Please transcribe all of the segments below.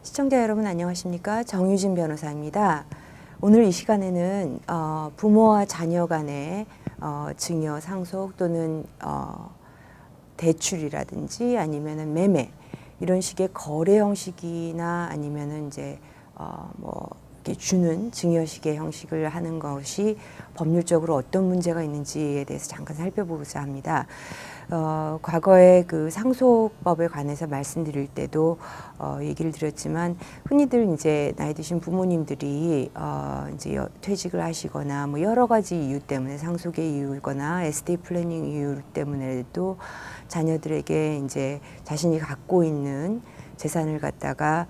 시청자 여러분 안녕하십니까? 정유진 변호사입니다. 오늘 이 시간에는 부모와 자녀 간의 증여, 상속 또는 대출이라든지 아니면은 매매 이런 식의 거래 형식이나 아니면은 이제 뭐 이렇게 주는 증여식의 형식을 하는 것이 법률적으로 어떤 문제가 있는지에 대해서 잠깐 살펴보고자 합니다. 과거에 그 상속법에 관해서 말씀드릴 때도 얘기를 드렸지만 흔히들 이제 나이 드신 부모님들이 이제 퇴직을 하시거나 뭐 여러 가지 이유 때문에 상속의 이유거나 에스테이트 플래닝 이유 때문에도 자녀들에게 이제 자신이 갖고 있는 재산을 갖다가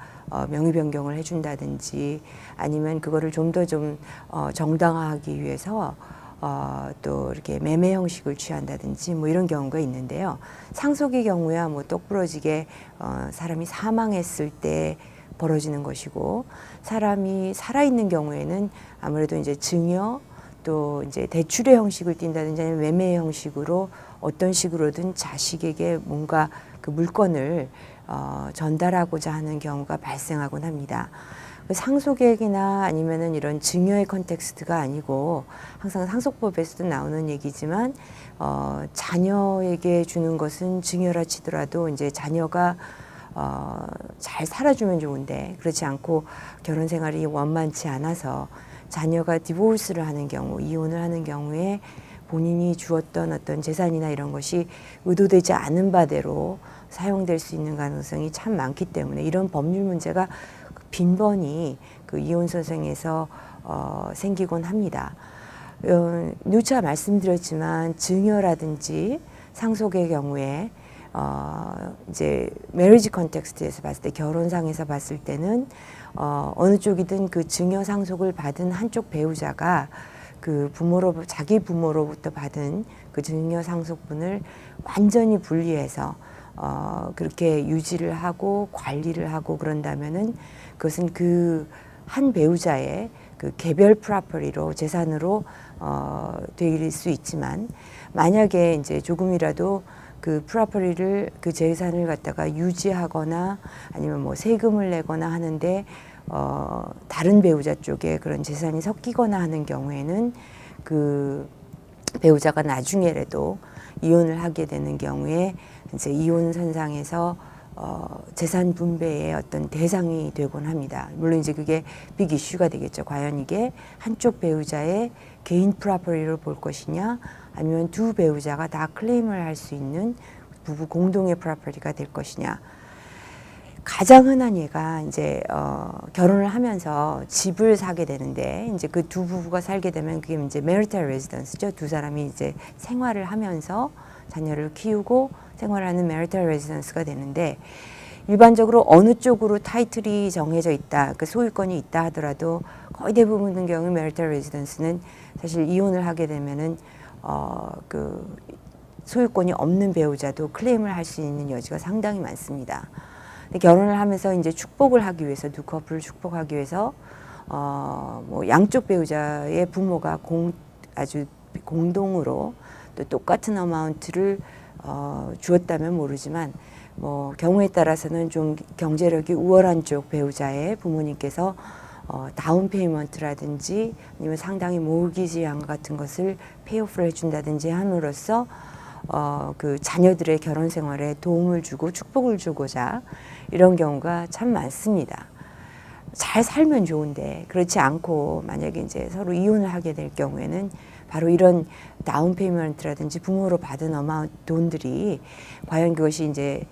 명의 변경을 해준다든지 아니면 그거를 좀 더 정당화하기 위해서 또 이렇게 매매 형식을 취한다든지 뭐 이런 경우가 있는데요. 상속의 경우야 뭐 똑부러지게 사람이 사망했을 때 벌어지는 것이고 사람이 살아있는 경우에는 아무래도 이제 증여 또 이제 대출의 형식을 띈다든지 아니면 매매 형식으로 어떤 식으로든 자식에게 뭔가 그 물건을 전달하고자 하는 경우가 발생하곤 합니다. 상속액이나 아니면은 이런 증여의 컨텍스트가 아니고 항상 상속법에서도 나오는 얘기지만 자녀에게 주는 것은 증여라 치더라도 이제 자녀가 잘 살아주면 좋은데 그렇지 않고 결혼 생활이 원만치 않아서 자녀가 디보스를 하는 경우, 이혼을 하는 경우에 본인이 주었던 어떤 재산이나 이런 것이 의도되지 않은 바대로 사용될 수 있는 가능성이 참 많기 때문에 이런 법률 문제가 빈번히 그 이혼 소송에서 생기곤 합니다. 누차 말씀드렸지만 증여라든지 상속의 경우에 이제 메리지 컨텍스트에서 봤을 때 결혼상에서 봤을 때는 어느 쪽이든 그 증여 상속을 받은 한쪽 배우자가 그 자기 부모로부터 받은 그 증여 상속분을 완전히 분리해서 그렇게 유지를 하고 관리를 하고 그런다면은 그것은 그 한 배우자의 그 개별 프로퍼리로 재산으로 될 수 있지만 만약에 이제 조금이라도 그 프로퍼리를 그 재산을 갖다가 유지하거나 아니면 뭐 세금을 내거나 하는데 다른 배우자 쪽에 그런 재산이 섞이거나 하는 경우에는 그 배우자가 나중에라도 이혼을 하게 되는 경우에 이제 이혼 선상에서 재산 분배의 어떤 대상이 되곤 합니다. 물론 이제 그게 빅 이슈가 되겠죠. 과연 이게 한쪽 배우자의 개인 프로퍼리로 볼 것이냐 아니면 두 배우자가 다 클레임을 할 수 있는 부부 공동의 프로퍼리가 될 것이냐. 가장 흔한 예가 이제 결혼을 하면서 집을 사게 되는데 이제 그 두 부부가 살게 되면 그게 이제 marital residence죠. 두 사람이 이제 생활을 하면서 자녀를 키우고 생활하는 marital residence가 되는데 일반적으로 어느 쪽으로 타이틀이 정해져 있다, 그 소유권이 있다 하더라도 거의 대부분의 경우 marital residence는 사실 이혼을 하게 되면은 그 소유권이 없는 배우자도 클레임을 할 수 있는 여지가 상당히 많습니다. 결혼을 하면서 이제 축복을 하기 위해서 두 커플을 축복하기 위해서 뭐 양쪽 배우자의 부모가 아주 공동으로 또 똑같은 어마운트를 주었다면 모르지만 뭐 경우에 따라서는 좀 경제력이 우월한 쪽 배우자의 부모님께서 다운 페이먼트라든지 아니면 상당히 모기지양 같은 것을 페이오프를 해준다든지 함으로써 그 자녀들의 결혼 생활에 도움을 주고 축복을 주고자 이런 경우가 참 많습니다. 잘 살면 좋은데 그렇지 않고 만약에 이제 서로 이혼을 하게 될 경우에는 바로 이런 다운 페이먼트라든지 부모로 받은 돈들이 과연 그것이 이제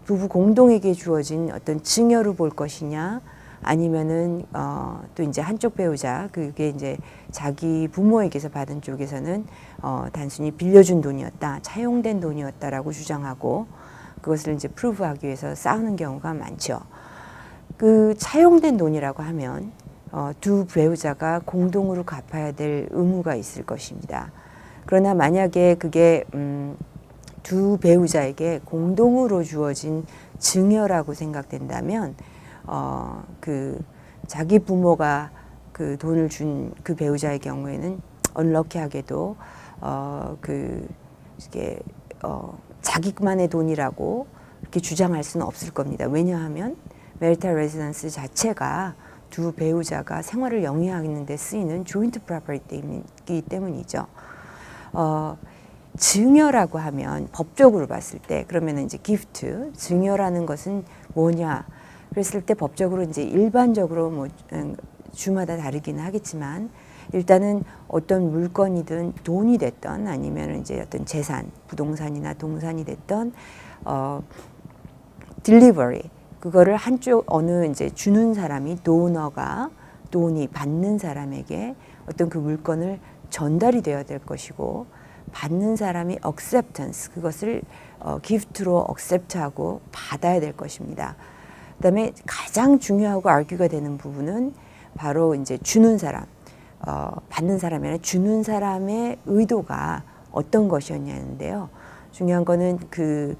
부부 공동에게 주어진 어떤 증여로 볼 것이냐 아니면은 또 이제 한쪽 배우자 그게 이제 자기 부모에게서 받은 쪽에서는 단순히 빌려준 돈이었다, 차용된 돈이었다라고 주장하고 그것을 이제 프루브하기 위해서 싸우는 경우가 많죠. 그 차용된 돈이라고 하면 두 배우자가 공동으로 갚아야 될 의무가 있을 것입니다. 그러나 만약에 그게 두 배우자에게 공동으로 주어진 증여라고 생각된다면 그 자기 부모가 그 돈을 준 그 배우자의 경우에는 언럭키하게도 이게 자기만의 돈이라고 이렇게 주장할 수는 없을 겁니다. 왜냐하면 메리탈 레지던스 자체가 두 배우자가 생활을 영위하는 데 쓰이는 조인트 프로퍼티이기 때문이죠. 증여라고 하면 법적으로 봤을 때 그러면 이제 기프트, 증여라는 것은 뭐냐? 그랬을 때 법적으로 이제 일반적으로 뭐 주마다 다르기는 하겠지만 일단은 어떤 물건이든 돈이 됐던 아니면 이제 어떤 재산, 부동산이나 동산이 됐던 delivery 그거를 한쪽 어느 이제 주는 사람이 도너가 돈이 받는 사람에게 어떤 그 물건을 전달이 되어야 될 것이고 받는 사람이 acceptance 그것을 기프트로 accept하고 받아야 될 것입니다. 그다음에 가장 중요하고 argue가 되는 부분은 바로 이제 주는 사람, 받는 사람이 아니라 주는 사람의 의도가 어떤 것이었냐는데요. 중요한 거는 그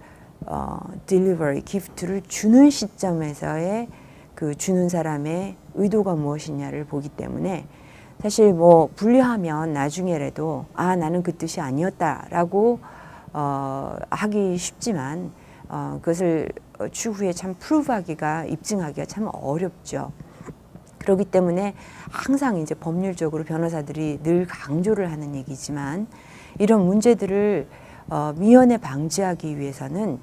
delivery, 기프트를 주는 시점에서의 그 주는 사람의 의도가 무엇이냐를 보기 때문에 사실 뭐 분류하면 나중에라도 나는 그 뜻이 아니었다라고 하기 쉽지만 그것을 추후에 참 프루브하기가 입증하기가 참 어렵죠. 그렇기 때문에 항상 이제 법률적으로 변호사들이 늘 강조를 하는 얘기지만 이런 문제들을 미연에 방지하기 위해서는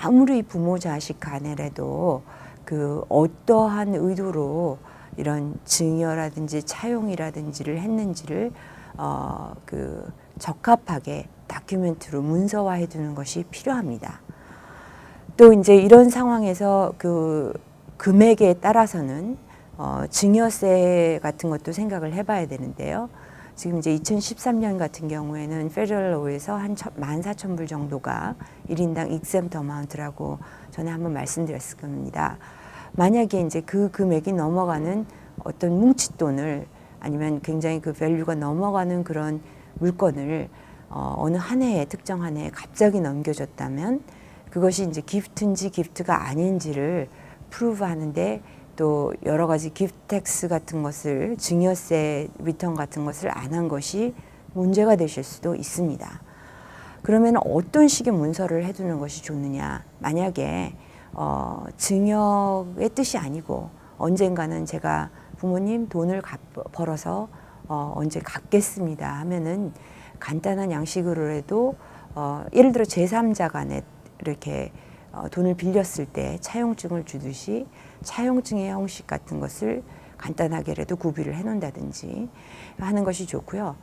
아무리 부모 자식 간에라도 그 어떠한 의도로 이런 증여라든지 차용이라든지를 했는지를 그 적합하게 다큐멘트로 문서화해 두는 것이 필요합니다. 또 이제 이런 상황에서 그 금액에 따라서는 증여세 같은 것도 생각을 해봐야 되는데요. 지금 이제 2013년 같은 경우에는 페더럴 로에서 한 14,000불 정도가 1인당 exempt amount라고 전에 한번 말씀드렸을 겁니다. 만약에 이제 그 금액이 넘어가는 어떤 뭉칫돈을 아니면 굉장히 그 밸류가 넘어가는 그런 물건을 어느 한 해에 특정 한 해에 갑자기 넘겨줬다면 그것이 이제 기프트인지 기프트가 아닌지를 프루브 하는데 또 여러 가지 기프트 텍스 같은 것을 증여세 리턴 같은 것을 안 한 것이 문제가 되실 수도 있습니다. 그러면 어떤 식의 문서를 해두는 것이 좋느냐? 만약에 증여의 뜻이 아니고 언젠가는 제가 부모님 돈을 벌어서 언제 갚겠습니다 하면은 간단한 양식으로라도 예를 들어 제3자 간에 이렇게 돈을 빌렸을 때 차용증을 주듯이 차용증의 형식 같은 것을 간단하게라도 구비를 해놓는다든지 하는 것이 좋고요.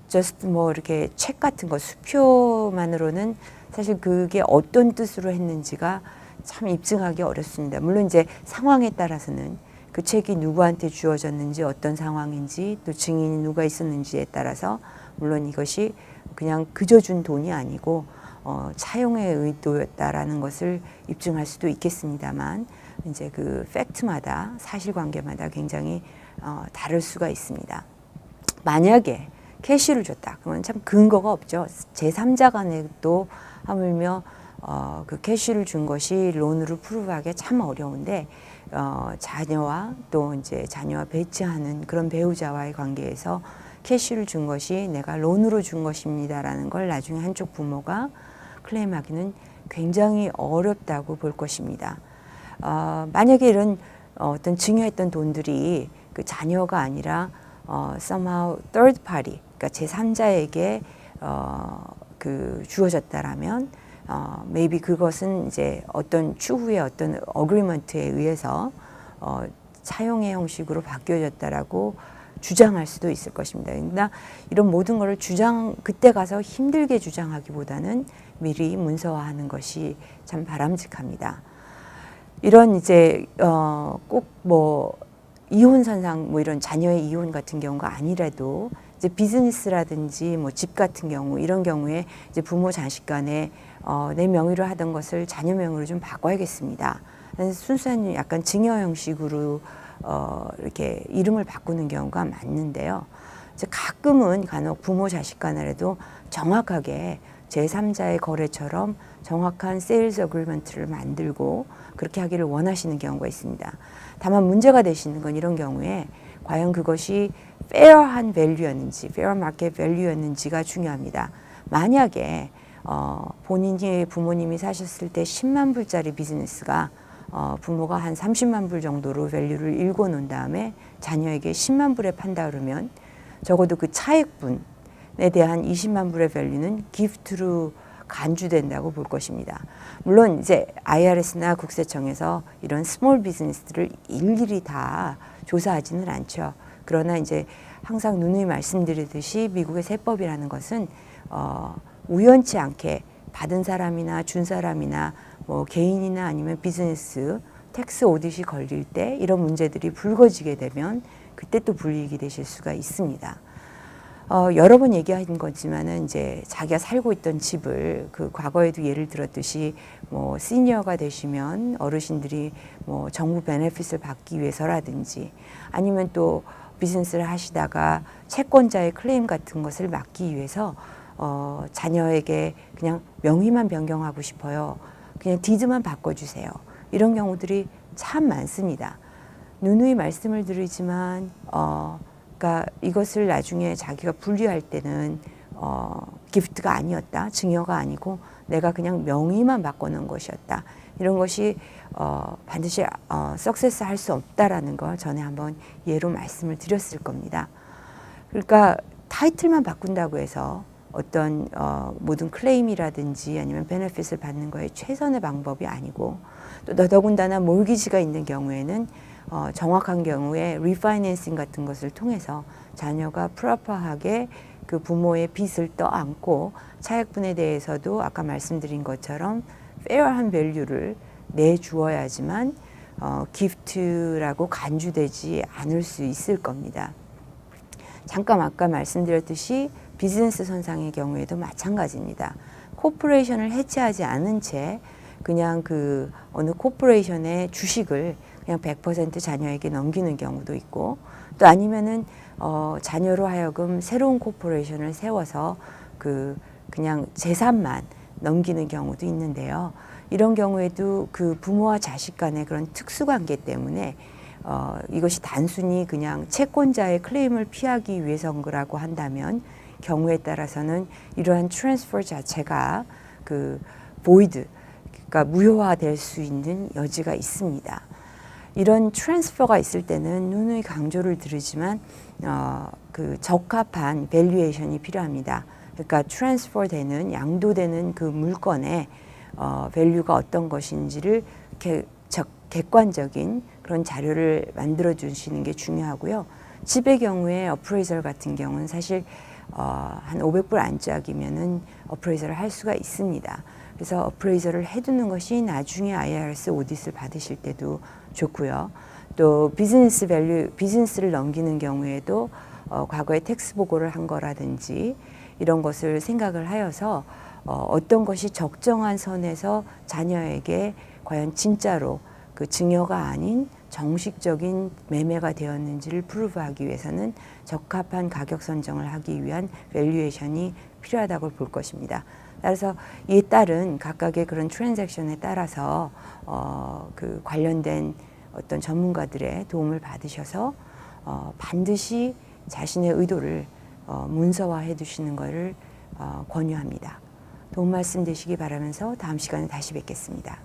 just 뭐 이렇게 책 같은 거 수표만으로는 사실 그게 어떤 뜻으로 했는지가 참 입증하기 어렵습니다. 물론 이제 상황에 따라서는 그 책이 누구한테 주어졌는지 어떤 상황인지 또 증인이 누가 있었는지에 따라서 물론 이것이 그냥 그저 준 돈이 아니고 차용의 의도였다라는 것을 입증할 수도 있겠습니다만 이제 그 팩트마다 사실관계마다 굉장히 다를 수가 있습니다. 만약에 캐시를 줬다 그러면 참 근거가 없죠. 제3자 간에도 하물며 그 캐시를 준 것이 론으로 프루브하기 참 어려운데 자녀와 또 이제 자녀와 배치하는 그런 배우자와의 관계에서 캐시를 준 것이 내가 론으로 준 것입니다라는 걸 나중에 한쪽 부모가 클레임하기는 굉장히 어렵다고 볼 것입니다. 만약에 이런 어떤 증여했던 돈들이 그 자녀가 아니라 somehow third party, 그러니까 제3자에게 그 주어졌다라면 maybe 그것은 이제 어떤 추후에 어떤 agreement에 의해서 차용의 형식으로 바뀌어졌다라고 주장할 수도 있을 것입니다. 그러나 이런 모든 것을 그때 가서 힘들게 주장하기보다는 미리 문서화하는 것이 참 바람직합니다. 이런 이제 꼭 뭐 이혼 선상 뭐 이런 자녀의 이혼 같은 경우가 아니라도 이제 비즈니스라든지 뭐 집 같은 경우 이런 경우에 이제 부모 자식 간에 내 명의로 하던 것을 자녀 명의로 좀 바꿔야겠습니다. 순수한 약간 증여 형식으로 이렇게 이름을 바꾸는 경우가 많은데요. 이제 가끔은 간혹 부모 자식 간에라도 정확하게 제3자의 거래처럼 정확한 세일즈 어그리먼트를 만들고 그렇게 하기를 원하시는 경우가 있습니다. 다만 문제가 되시는 건 이런 경우에 과연 그것이 페어한 밸류였는지, 페어 마켓 밸류였는지가 중요합니다. 만약에 본인이 부모님이 사셨을 때 10만 불짜리 비즈니스가 부모가 한 30만 불 정도로 밸류를 읽어 놓은 다음에 자녀에게 10만 불에 판다 그러면 적어도 그 차액분에 대한 20만 불의 밸류는 기프트로 간주된다고 볼 것입니다. 물론 이제 IRS나 국세청에서 이런 스몰 비즈니스들을 일일이 다 조사하지는 않죠. 그러나 이제 항상 누누이 말씀드리듯이 미국의 세법이라는 것은 우연치 않게 받은 사람이나 준 사람이나 뭐 개인이나 아니면 비즈니스 텍스 오딧이 걸릴 때 이런 문제들이 불거지게 되면 그때 또 불이익이 되실 수가 있습니다. 여러 번 얘기한 거지만은 이제 자기가 살고 있던 집을 그 과거에도 예를 들었듯이 뭐 시니어가 되시면 어르신들이 뭐 정부 베네핏을 받기 위해서라든지 아니면 또 비즈니스를 하시다가 채권자의 클레임 같은 것을 막기 위해서 자녀에게 그냥 명의만 변경하고 싶어요. 그냥 디드만 바꿔주세요. 이런 경우들이 참 많습니다. 누누이 말씀을 드리지만 그러니까 이것을 나중에 자기가 분리할 때는 기프트가 아니었다, 증여가 아니고 내가 그냥 명의만 바꿔놓은 것이었다. 이런 것이 반드시 석세스 할 수 없다라는 걸 전에 한번 예로 말씀을 드렸을 겁니다. 그러니까 타이틀만 바꾼다고 해서 어떤 모든 클레임이라든지 아니면 베네핏을 받는 거에 최선의 방법이 아니고 또 더더군다나 몰기지가 있는 경우에는 정확한 경우에 리파이낸싱 같은 것을 통해서 자녀가 프로퍼하게 그 부모의 빚을 떠안고 차액분에 대해서도 아까 말씀드린 것처럼 페어한 밸류를 내주어야지만 기프트라고 간주되지 않을 수 있을 겁니다. 잠깐 아까 말씀드렸듯이 비즈니스 선상의 경우에도 마찬가지입니다. 코퍼레이션을 해체하지 않은 채 그냥 그 어느 코퍼레이션의 주식을 그냥 100% 자녀에게 넘기는 경우도 있고 또 아니면은 자녀로 하여금 새로운 코퍼레이션을 세워서 그냥 재산만 넘기는 경우도 있는데요. 이런 경우에도 그 부모와 자식 간의 그런 특수관계 때문에 이것이 단순히 그냥 채권자의 클레임을 피하기 위해서인 거라고 한다면 경우에 따라서는 이러한 트랜스퍼 자체가 보이드, 그러니까 무효화될 수 있는 여지가 있습니다. 이런 트랜스퍼가 있을 때는 누누이 강조를 드리지만 적합한 밸류에이션이 필요합니다. 그러니까 트랜스퍼 되는 양도되는 그 물건의 밸류가 어떤 것인지를 객관적인 그런 자료를 만들어 주시는 게 중요하고요. 집의 경우에 어프레이저 같은 경우는 사실 한 500불 안짝이면은 어프레이저를 할 수가 있습니다. 그래서 어프레이저를 해두는 것이 나중에 IRS 오디트를 받으실 때도 좋고요. 또 비즈니스를 넘기는 경우에도 과거에 텍스 보고를 한 거라든지 이런 것을 생각을 하여서 어떤 것이 적정한 선에서 자녀에게 과연 진짜로 그 증여가 아닌 정식적인 매매가 되었는지를 프루브하기 위해서는 적합한 가격 선정을 하기 위한 밸류에이션이 필요하다고 볼 것입니다. 따라서 이에 따른 각각의 그런 트랜잭션에 따라서 그 관련된 어떤 전문가들의 도움을 받으셔서 반드시 자신의 의도를 문서화해 두시는 것을 권유합니다. 도움 말씀 되시기 바라면서 다음 시간에 다시 뵙겠습니다.